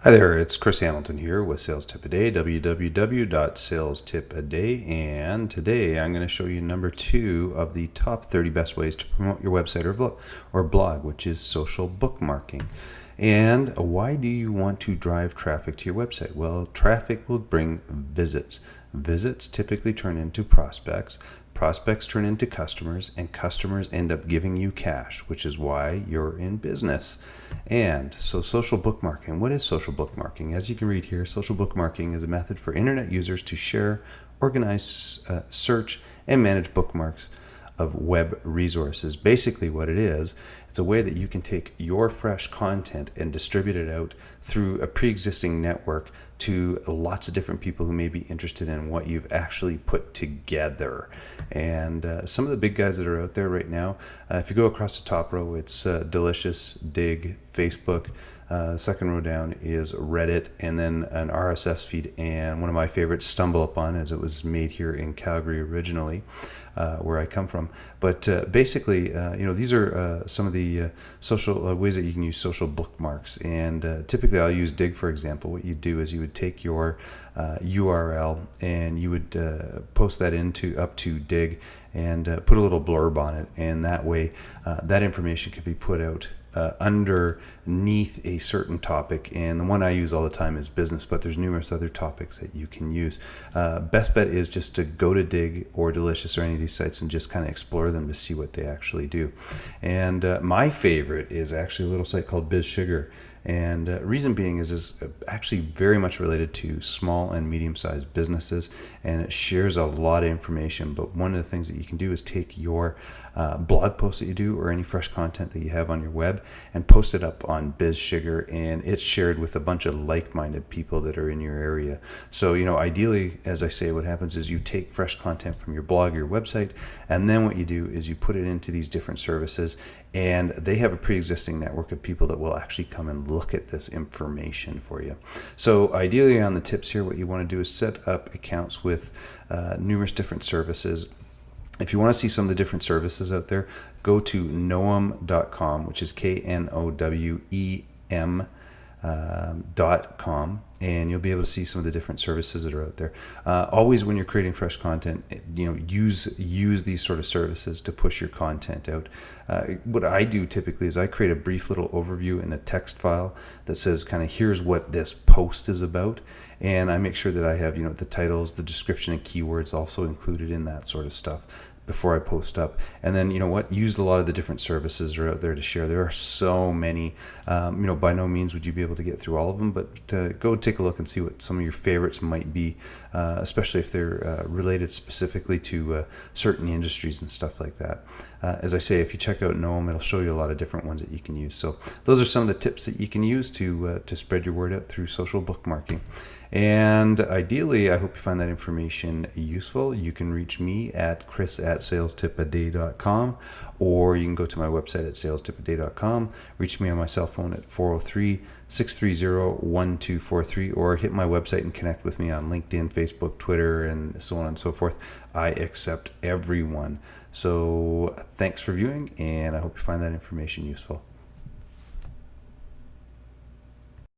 Hi there, it's Chris Hamilton here with Sales Tip a Day, www.salestipaday, and today I'm going to show you number 2 of the top 30 best ways to promote your website or blog, which is social bookmarking. And why do you want to drive traffic to your website? Well, traffic will bring visits. Visits typically turn into prospects. Prospects turn into customers, and customers end up giving you cash, which is why you're in business. And so social bookmarking. What is social bookmarking? As you can read here, social bookmarking is a method for internet users to share, organize, search, and manage bookmarks of web resources. Basically what it is, it's a way that you can take your fresh content and distribute it out through a pre-existing network to lots of different people who may be interested in what you've actually put together. And some of the big guys that are out there right now, if you go across the top row, it's Delicious, Digg, Facebook. Second row down is Reddit, and then an RSS feed, and one of my favorites, StumbleUpon, as it was made here in Calgary originally, where I come from. But basically, these are some of the social ways that you can use social bookmarks. And typically, I'll use Digg, for example. What you do is you would take your URL and you would post that up to Digg and put a little blurb on it, and that way that information could be put out underneath a certain topic. And the one I use all the time is business, but there's numerous other topics that you can use. Best bet is just to go to Digg or Delicious or any of these sites and just kind of explore them to see what they actually do. And my favorite is actually a little site called BizSugar. And reason being is actually very much related to small and medium-sized businesses, and it shares a lot of information. But one of the things that you can do is take your blog post that you do or any fresh content that you have on your web and post it up on BizSugar, and it's shared with a bunch of like-minded people that are in your area. So, ideally, as I say, what happens is you take fresh content from your blog or your website, and then what you do is you put it into these different services, and they have a pre-existing network of people that will actually come and look at this information for you. So ideally on the tips here, what you want to do is set up accounts with numerous different services. If you want to see some of the different services out there, go to knowem.com, which is knowem.com, and you'll be able to see some of the different services that are out there. Always when you're creating fresh content, use these sort of services to push your content out. What I do typically is I create a brief little overview in a text file that says kind of here's what this post is about, and I make sure that I have the titles, the description, and keywords also included in that sort of stuff before I post up. And then use a lot of the different services that are out there to share. There are so many. By no means would you be able to get through all of them, but go take a look and see what some of your favorites might be, especially if they're related specifically to certain industries and stuff like that. As I say, if you check out Knowem, it'll show you a lot of different ones that you can use. So those are some of the tips that you can use to spread your word out through social bookmarking. And ideally, I hope you find that information useful. You can reach me at chris@salestipaday.com, or you can go to my website at salestipaday.com. Reach me on my cell phone at 403-630-1243, or hit my website and connect with me on LinkedIn, Facebook, Twitter, and so on and so forth. I accept everyone. So thanks for viewing, and I hope you find that information useful.